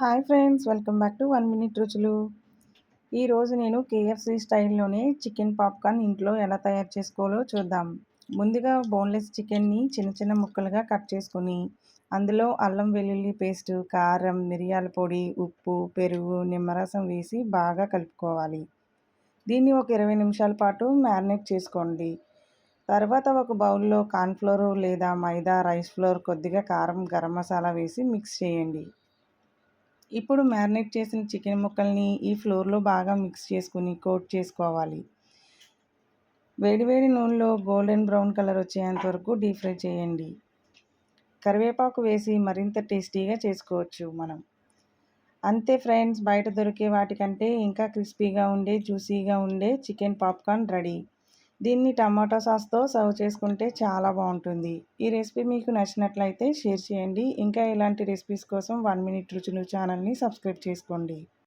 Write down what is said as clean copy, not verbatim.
Hi friends, welcome back to 1 minute రుచులు. ఈరోజు నేను కేఎఫ్‌సి స్టైల్‌లోనే చికెన్ పాప్‌కార్న్ ఇంట్లో ఎలా తయారు చేసుకోవాలో చూద్దాం. ముందుగా బోన్‌లెస్ చికెన్‌ని చిన్న చిన్న ముక్కలుగా కట్ చేసుకొని, అందులో అల్లం వెల్లుల్లి పేస్టు, కారం, మిరియాల పొడి, ఉప్పు, పెరుగు, నిమ్మరసం వేసి బాగా కలుపుకోవాలి. దీన్ని ఒక 20 నిమిషాల పాటు మ్యారినేట్ చేసుకోండి. తర్వాత ఒక బౌల్‌లో కార్న్‌ఫ్లోర్ లేదా మైదా, రైస్ ఫ్లోర్, కొద్దిగా కారం, గరం మసాలా వేసి మిక్స్ చేయండి. ఇప్పుడు మ్యారినేట్ చేసిన చికెన్ ముక్కల్ని ఈ ఫ్లోర్‌లో బాగా మిక్స్ చేసుకొని కోట్ చేసుకోవాలి. వేడి వేడి నూనెలో గోల్డెన్ బ్రౌన్ కలర్ వచ్చేంత వరకు డీప్ ఫ్రై చేయండి. కరివేపాకు వేసి మరింత టేస్టీగా చేసుకోవచ్చు మనం. అంతే ఫ్రెండ్స్, బయట దొరికే వాటికంటే ఇంకా క్రిస్పీగా ఉండే, జ్యూసీగా ఉండే చికెన్ పాప్‌కార్న్ రెడీ. దీన్ని టమాటో సాస్‌తో సర్వ్ చేసుకుంటే చాలా బాగుంటుంది. ఈ రెసిపీ మీకు నచ్చినట్లయితే షేర్ చేయండి. ఇంకా ఇలాంటి రెసిపీస్ కోసం 1 మినిట్ రుచులు ఛానల్‌ని సబ్స్క్రైబ్ చేసుకోండి.